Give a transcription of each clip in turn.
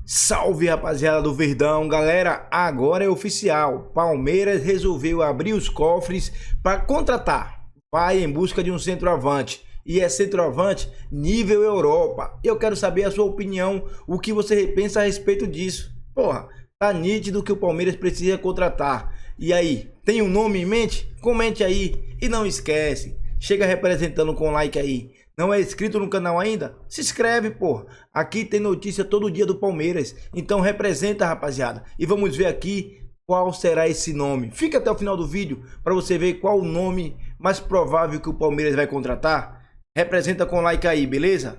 Salve, rapaziada do Verdão, galera, agora é oficial, Palmeiras resolveu abrir os cofres para contratar, vai em busca de um centroavante, e é centroavante nível Europa. Eu quero saber a sua opinião, o que você pensa a respeito disso. Porra, tá nítido que o Palmeiras precisa contratar, e aí, tem um nome em mente? Comente aí, e não esquece, chega representando com like aí. Não é inscrito no canal ainda? Se inscreve, pô. Aqui tem notícia todo dia do Palmeiras. Então representa, rapaziada. E vamos ver aqui qual será esse nome. Fica até o final do vídeo para você ver qual o nome mais provável que o Palmeiras vai contratar. Representa com like aí, beleza?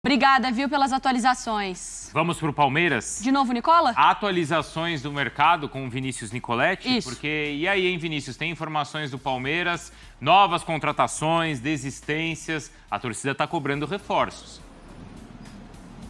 Obrigada, viu, pelas atualizações. Vamos pro Palmeiras? De novo, Nicola? Atualizações do mercado com o Vinícius Nicoletti. Isso. Porque, e aí, hein, Vinícius? Tem informações do Palmeiras, novas contratações, desistências. A torcida tá cobrando reforços.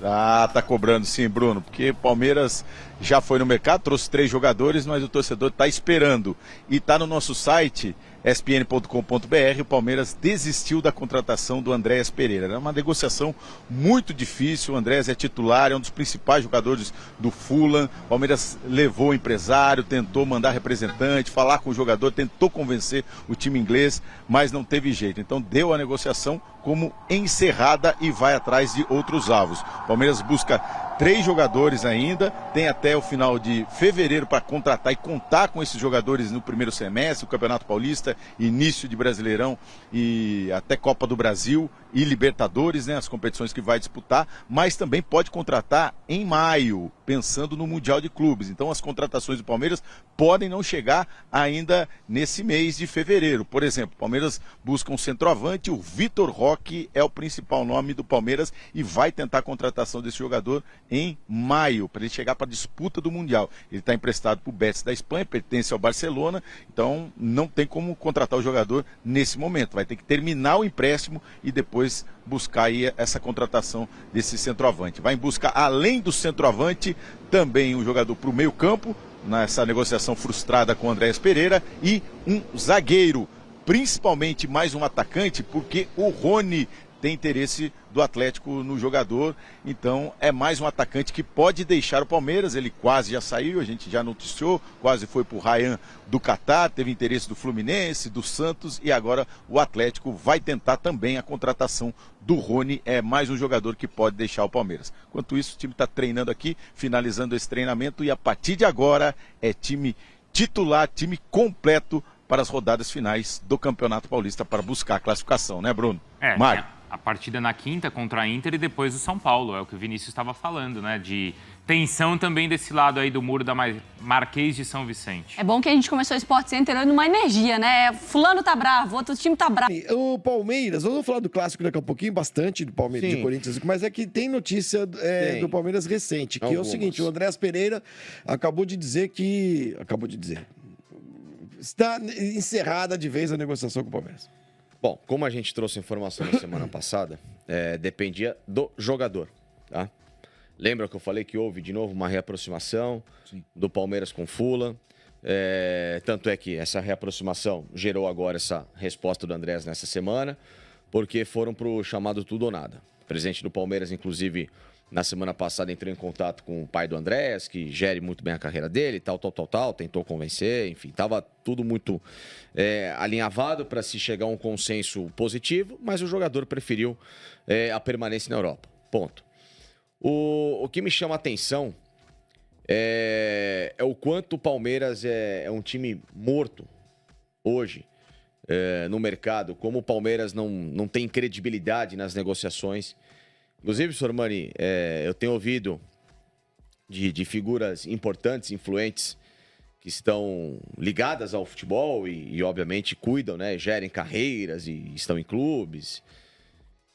Tá cobrando sim, Bruno, porque o Palmeiras já foi no mercado, trouxe 3 jogadores, mas o torcedor tá esperando. E tá no nosso site, espn.com.br, o Palmeiras desistiu da contratação do Andréas Pereira. Era uma negociação muito difícil, o Andréas é titular, é um dos principais jogadores do Fulham. O Palmeiras levou o empresário, tentou mandar representante, falar com o jogador, tentou convencer o time inglês, mas não teve jeito. Então deu a negociação como encerrada e vai atrás de outros alvos. O Palmeiras busca 3 jogadores ainda, tem até o final de fevereiro para contratar e contar com esses jogadores no primeiro semestre, o Campeonato Paulista, início de Brasileirão e até Copa do Brasil e Libertadores, né, as competições que vai disputar, mas também pode contratar em maio, pensando no Mundial de Clubes. Então as contratações do Palmeiras podem não chegar ainda nesse mês de fevereiro. Por exemplo, o Palmeiras busca um centroavante, o Vitor Roque é o principal nome do Palmeiras e vai tentar a contratação desse jogador em maio, para ele chegar para a disputa do Mundial. Ele está emprestado para o Betis da Espanha, pertence ao Barcelona, então não tem como contratar o jogador nesse momento. Vai ter que terminar o empréstimo e depois buscar aí essa contratação desse centroavante. Vai em busca, além do centroavante, também um jogador para o meio campo, nessa negociação frustrada com o Andréas Pereira, e um zagueiro, principalmente mais um atacante, porque o Rony tem interesse do Atlético no jogador, então é mais um atacante que pode deixar o Palmeiras. Ele quase já saiu, a gente já noticiou, quase foi para o Rayan do Catar, teve interesse do Fluminense, do Santos, e agora o Atlético vai tentar também a contratação do Rony, é mais um jogador que pode deixar o Palmeiras. Enquanto isso, o time está treinando aqui, finalizando esse treinamento, e a partir de agora é time titular, time completo para as rodadas finais do Campeonato Paulista para buscar a classificação, né, Bruno? Mário. A partida na quinta contra a Inter e depois o São Paulo, é o que o Vinícius estava falando, né? De tensão também desse lado aí do muro da Marquês de São Vicente. É bom que a gente começou o Sport Center numa energia, né? Fulano tá bravo, outro time tá bravo. O Palmeiras, vamos falar do clássico daqui a pouquinho, bastante do Palmeiras e Corinthians, mas é que tem notícia do Palmeiras recente, que é o seguinte: o Andréas Pereira acabou de dizer está encerrada de vez a negociação com o Palmeiras. Bom, como a gente trouxe informação na semana passada, dependia do jogador, tá? Lembra que eu falei que houve de novo uma reaproximação do Palmeiras com o Fulham? Tanto é que essa reaproximação gerou agora essa resposta do Andrés nessa semana, porque foram para o chamado tudo ou nada. O presidente do Palmeiras, inclusive, na semana passada entrou em contato com o pai do Andrés, que gere muito bem a carreira dele, tal, tentou convencer, enfim, estava tudo muito alinhavado para se chegar a um consenso positivo, mas o jogador preferiu a permanência na Europa. Ponto. O que me chama a atenção é o quanto o Palmeiras é um time morto hoje no mercado, como o Palmeiras não tem credibilidade nas negociações. Inclusive, Sormani, eu tenho ouvido de figuras importantes, influentes, que estão ligadas ao futebol e obviamente, cuidam, né, gerem carreiras e estão em clubes,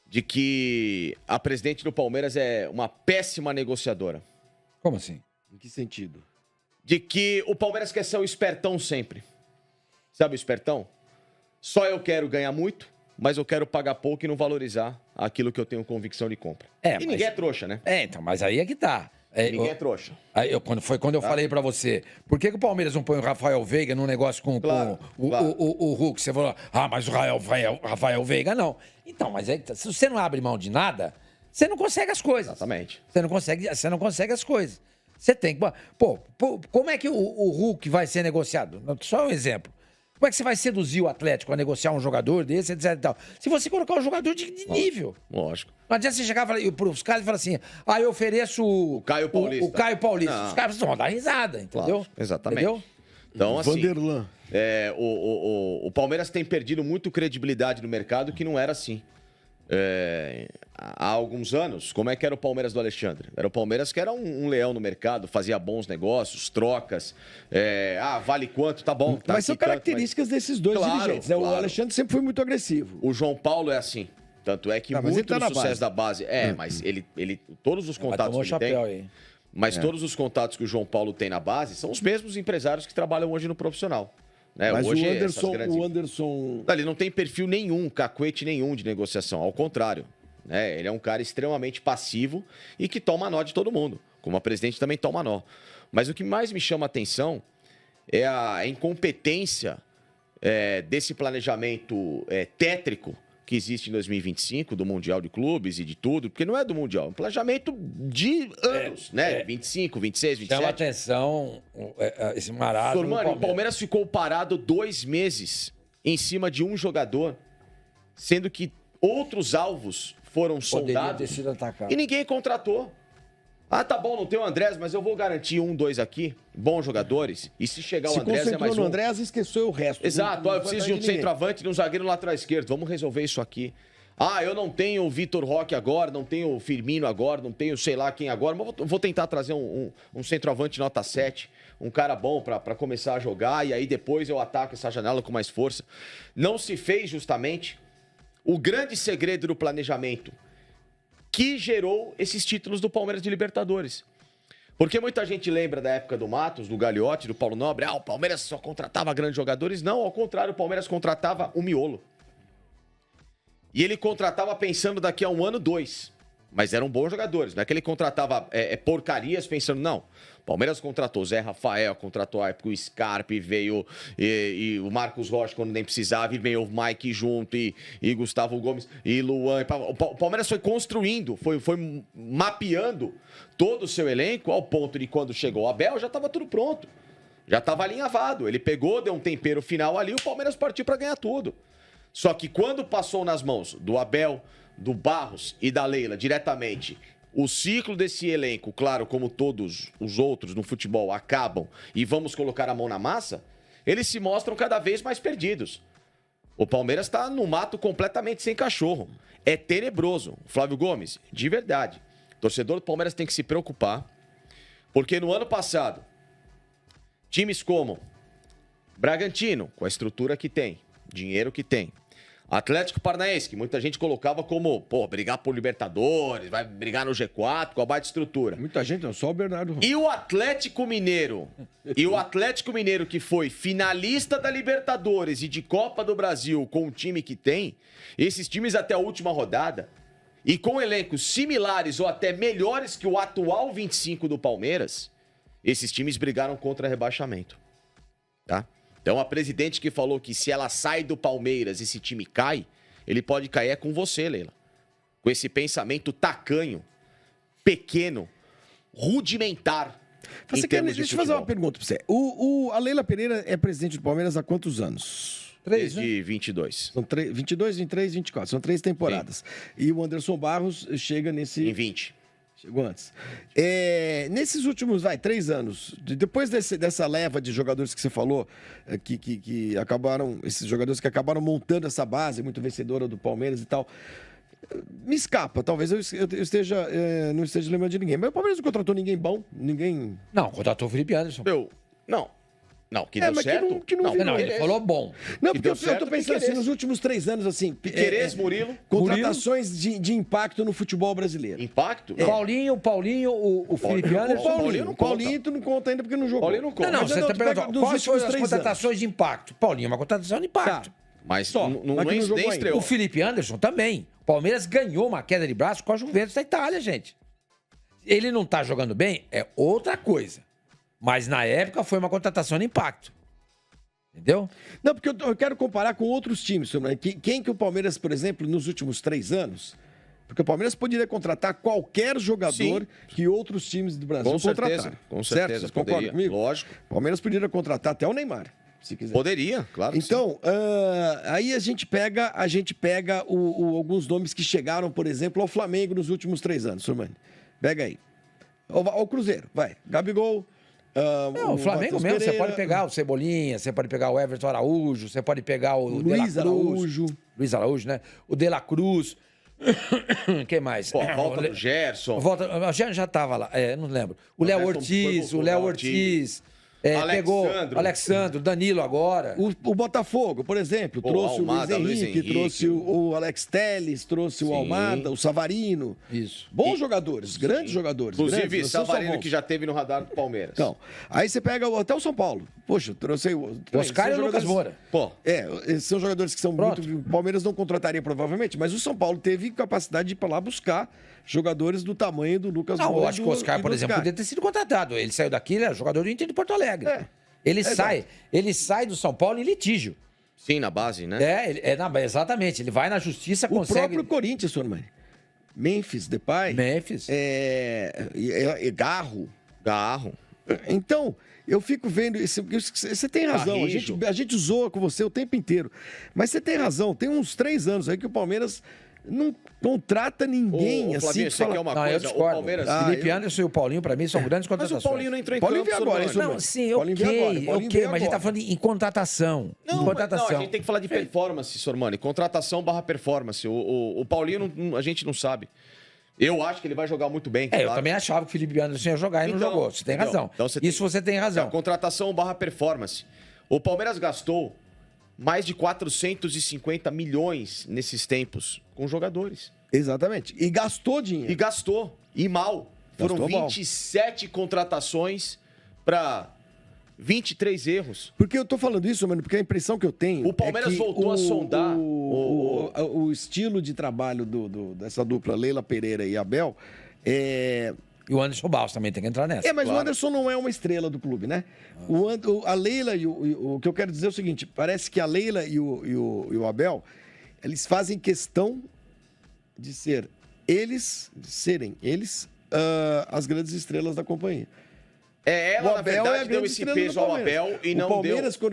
de que a presidente do Palmeiras é uma péssima negociadora. Como assim? Em que sentido? De que o Palmeiras quer ser o espertão sempre. Sabe o espertão? Só eu quero ganhar muito, mas eu quero pagar pouco e não valorizar aquilo que eu tenho convicção de compra. Ninguém é trouxa, né? Então, mas aí é que tá. Ninguém é trouxa. Quando eu falei pra você, por que o Palmeiras não põe o Rafael Veiga num negócio com o Hulk? Você falou, mas o Rafael Veiga não. Então, mas se você não abre mão de nada, você não consegue as coisas. Exatamente. Você não consegue as coisas. Você tem que... Pô, como é que o Hulk vai ser negociado? Só um exemplo. Como é que você vai seduzir o Atlético a negociar um jogador desse, etc e tal? Se você colocar um jogador de nível. Lógico. Não adianta você chegar para os caras e falar assim, eu ofereço o Caio Paulista. O Caio Paulista. Não. Os caras vão dar risada, entendeu? Claro, exatamente. Entendeu? Então, assim, Vanderlan. o Palmeiras tem perdido muito credibilidade no mercado, que não era assim. Há alguns anos, como é que era o Palmeiras do Alexandre? Era o Palmeiras que era um leão no mercado, fazia bons negócios, trocas. Vale quanto? Tá bom. Tá Mas são aqui tanto, características desses dois Claro, dirigentes, né? O claro. Alexandre sempre foi muito agressivo. O João Paulo é assim. Tanto é que Tá, mas ele muito tá do na sucesso base. da base... mas ele todos os contatos tomou que ele tem... chapéu aí. Mas todos os contatos que o João Paulo tem na base são os mesmos empresários que trabalham hoje no profissional. Né? Mas Hoje, o Anderson... Ele não tem perfil nenhum, cacuete nenhum de negociação. Ao contrário. Né? Ele é um cara extremamente passivo e que toma nó de todo mundo. Como a presidente também toma nó. Mas o que mais me chama a atenção é a incompetência desse planejamento tétrico que existe em 2025, do Mundial de Clubes e de tudo, porque não é do Mundial, é um planejamento de anos, né? 25, 26, 27. Chama atenção esse marasmo. Sormani, o Palmeiras ficou parado 2 meses em cima de um jogador, sendo que outros alvos foram Poderia soldados ter sido atacado. e ninguém contratou. Tá bom, não tem o Andrés, mas eu vou garantir 1, 2 aqui, bons jogadores, e se chegar o Andrés é mais no um. Andrés e esqueceu o resto. Exato, eu preciso de um ninguém. centroavante e um zagueiro no lateral esquerdo. Vamos resolver isso aqui. Eu não tenho o Vitor Roque agora, não tenho o Firmino agora, não tenho sei lá quem agora, mas vou tentar trazer um centroavante nota 7, um cara bom para começar a jogar, e aí depois eu ataco essa janela com mais força. Não se fez justamente o grande segredo do planejamento que gerou esses títulos do Palmeiras de Libertadores. Porque muita gente lembra da época do Matos, do Gagliotti, do Paulo Nobre. O Palmeiras só contratava grandes jogadores. Não, ao contrário, o Palmeiras contratava o miolo. E ele contratava pensando daqui a 1 ano, 2. Mas eram bons jogadores. Não é que ele contratava porcarias pensando, não. Palmeiras contratou Zé Rafael, contratou a época o Scarpe, veio e o Marcos Rocha quando nem precisava, e veio o Mike junto, e Gustavo Gomes, e Luan. O Palmeiras foi construindo, foi mapeando todo o seu elenco ao ponto de quando chegou o Abel, já estava tudo pronto. Já estava alinhavado. Ele pegou, deu um tempero final ali, o Palmeiras partiu para ganhar tudo. Só que quando passou nas mãos do Abel, do Barros e da Leila diretamente, o ciclo desse elenco, claro, como todos os outros no futebol, acabam e vamos colocar a mão na massa, eles se mostram cada vez mais perdidos. O Palmeiras está no mato completamente sem cachorro. É tenebroso. Flávio Gomes, de verdade. O torcedor do Palmeiras tem que se preocupar, porque no ano passado, times como Bragantino, com a estrutura que tem, dinheiro que tem, Atlético Paranaense, que muita gente colocava como, brigar por Libertadores, vai brigar no G4, com a baita estrutura. Muita gente, não, só o Bernardo. E o Atlético Mineiro, que foi finalista da Libertadores e de Copa do Brasil com o time que tem, esses times até a última rodada, e com elencos similares ou até melhores que o atual 25 do Palmeiras, esses times brigaram contra rebaixamento. Tá? Então, a presidente que falou que se ela sai do Palmeiras, esse time cai, ele pode cair com você, Leila. Com esse pensamento tacanho, pequeno, rudimentar. Deixa eu fazer uma pergunta pra você. A Leila Pereira é presidente do Palmeiras há quantos anos? 3, Desde né? 22. São 22, 23, 24. São 3 temporadas. Sim. E o Anderson Barros chega nesse... Em 20. Chegou antes. Nesses últimos, 3 anos, depois dessa leva de jogadores que você falou, que acabaram, esses jogadores que acabaram montando essa base muito vencedora do Palmeiras e tal, me escapa, talvez eu esteja, não esteja lembrando de ninguém, mas o Palmeiras não contratou ninguém bom, ninguém... Não, contratou o Felipe Anderson. Não, que deu certo. Não, ele falou bom. Não, porque eu tô pensando assim, nos últimos 3 anos, assim... Piquerez, Murilo. Contratações de impacto no futebol brasileiro. Impacto? Paulinho, o Felipe Anderson. Paulinho tu não conta ainda porque não jogou. Paulinho não conta. Não, você tá perguntando, quais foram as contratações de impacto? Paulinho é uma contratação de impacto. Tá. Mas Só, não nem estreou. O Felipe Anderson também. O Palmeiras ganhou uma queda de braço com a Juventus da Itália, gente. Ele não tá jogando bem, é outra coisa. Mas na época foi uma contratação de impacto. Entendeu? Não, porque eu quero comparar com outros times. Quem que o Palmeiras, por exemplo, nos últimos 3 anos, Porque o Palmeiras poderia contratar qualquer jogador que outros times do Brasil contrataram. Com certeza. Certo? Vocês concordam comigo? Lógico. O Palmeiras poderia contratar até o Neymar, se quiser. Poderia, claro que Então, aí a gente pega alguns nomes que chegaram, por exemplo, ao Flamengo nos últimos 3 anos, Sormani. Pega aí. Ao Cruzeiro, vai. Gabigol. O Flamengo Matheus mesmo, você Pereira, pode pegar o Cebolinha, você pode pegar o Everton Araújo, você pode pegar o Luiz Araújo. Luiz Araújo, né? O De La Cruz. Quem mais? Pô, volta do Gerson. O Gerson já tava lá, não lembro. O Léo Gerson Ortiz, foi o Léo pro Ortiz. Alexandro. Pegou Alexandro, Danilo agora. O Botafogo, por exemplo, trouxe Almada, o Luiz Henrique, trouxe o Alex Telles, trouxe o Almada, o Savarino. Isso. Bons jogadores, grandes jogadores. Inclusive, grandes, Savarino, que já teve no radar do Palmeiras. Então, aí você pega até o São Paulo. Poxa, trouxe o Oscar e o Lucas Moura. Pô, esses são jogadores que são Pronto. muito. O Palmeiras não contrataria provavelmente, mas o São Paulo teve capacidade de ir pra lá buscar jogadores do tamanho do Lucas Não, Moura. eu acho que o Oscar, por exemplo, poderia ter sido contratado. Ele saiu daqui, ele era jogador do Inter de Porto Alegre. Ele sai do São Paulo em litígio. sim, na base, né? Exatamente. Ele vai na justiça, O consegue... próprio Corinthians, senhor Mãe. Memphis, Depay. Memphis. Garro. Garro. Então, eu fico vendo isso. Você tem razão. Carrijo. A gente zoa com você o tempo inteiro. Mas você tem razão. Tem uns 3 anos aí que o Palmeiras não contrata ninguém Ô, assim. Flavinho, Que você quer fala... uma Não, eu coisa? O discordo. Palmeiras... Felipe Anderson e o Paulinho, pra mim, são grandes Mas contratações. o Paulinho não entrou em Paulinho campo, veio agora, Sormani. isso Não, sim, Paulinho veio agora, Paulinho veio mas a gente tá agora. falando em contratação. Não, contratação. a gente tem que falar de performance, Sormani. Contratação / performance. O Paulinho, a gente não sabe. Eu acho que ele vai jogar muito bem. Eu claro. também achava que o Felipe Anderson ia jogar e não Então, jogou. Você tem entendeu? razão. Então Isso você tem razão. Contratação / performance. O Palmeiras gastou mais de 450 milhões nesses tempos com jogadores. Exatamente. E gastou dinheiro. E gastou. E mal. Foram Gastou mal. 27 contratações para 23 erros. Porque eu tô falando isso, mano, porque a impressão que eu tenho. O Palmeiras é que voltou a sondar o estilo de trabalho dessa dupla Leila Pereira e Abel é. E o Anderson Barros também tem que entrar nessa. Mas claro. o Anderson não é uma estrela do clube, né? A Leila e o que eu quero dizer é o seguinte: parece que a Leila e o Abel, eles fazem questão de serem eles as grandes estrelas da companhia. Ela, na verdade, a deu grande esse estrela do peso ao Palmeiras. Abel e o não Palmeiras, deu.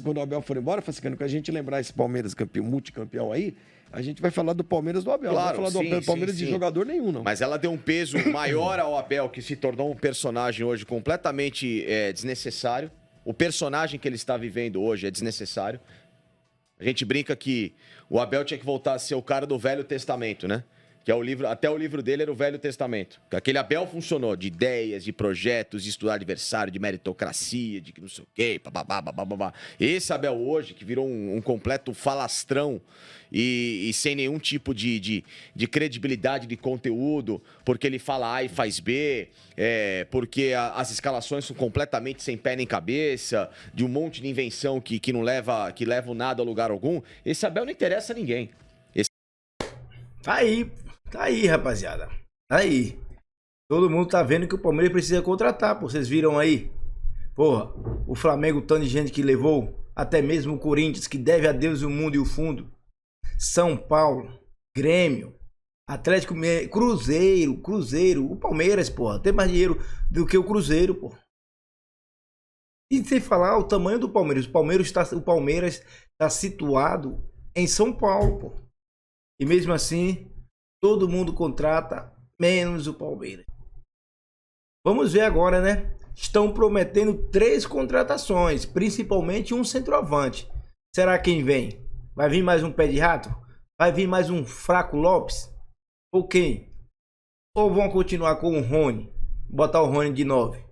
quando o Abel for embora, Fascicano, que a gente lembrar esse Palmeiras campeão, multicampeão aí, a gente vai falar do Palmeiras do Abel. Claro, não vai falar sim, do Palmeiras sim, de sim. jogador nenhum, não. Mas ela deu um peso maior ao Abel, que se tornou um personagem hoje completamente desnecessário. O personagem que ele está vivendo hoje é desnecessário. A gente brinca que o Abel tinha que voltar a ser o cara do Velho Testamento, né? Que é o livro, até o livro dele era o Velho Testamento. Aquele Abel funcionou de ideias, de projetos, de estudar adversário, de meritocracia, de que não sei o quê, babá. Esse Abel hoje, que virou um completo falastrão e sem nenhum tipo de credibilidade de conteúdo, porque ele fala A e faz B, porque as escalações são completamente sem pé nem cabeça, de um monte de invenção que não leva nada a lugar algum. Esse Abel não interessa a ninguém. Tá aí, rapaziada. Tá aí. Todo mundo tá vendo que o Palmeiras precisa contratar, pô. Vocês viram aí? Porra, o Flamengo, tanto de gente que levou, até mesmo o Corinthians, que deve a Deus o mundo e o fundo. São Paulo, Grêmio, Atlético Mineiro, Cruzeiro, o Palmeiras, porra, tem mais dinheiro do que o Cruzeiro, porra. E sem falar o tamanho do Palmeiras. O Palmeiras está situado em São Paulo, porra. E mesmo assim, todo mundo contrata, menos o Palmeiras. Vamos ver agora, né? Estão prometendo 3 contratações, principalmente um centroavante. Será quem vem? Vai vir mais um pé de rato? Vai vir mais um Fraco Lopes? Ou quem? Ou vão continuar com o Rony? Botar o Rony de 9?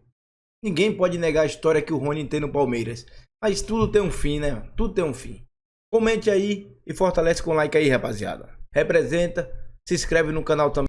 Ninguém pode negar a história que o Rony tem no Palmeiras. Mas tudo tem um fim, né? Tudo tem um fim. Comente aí e fortalece com like aí, rapaziada. Representa, se inscreve no canal também.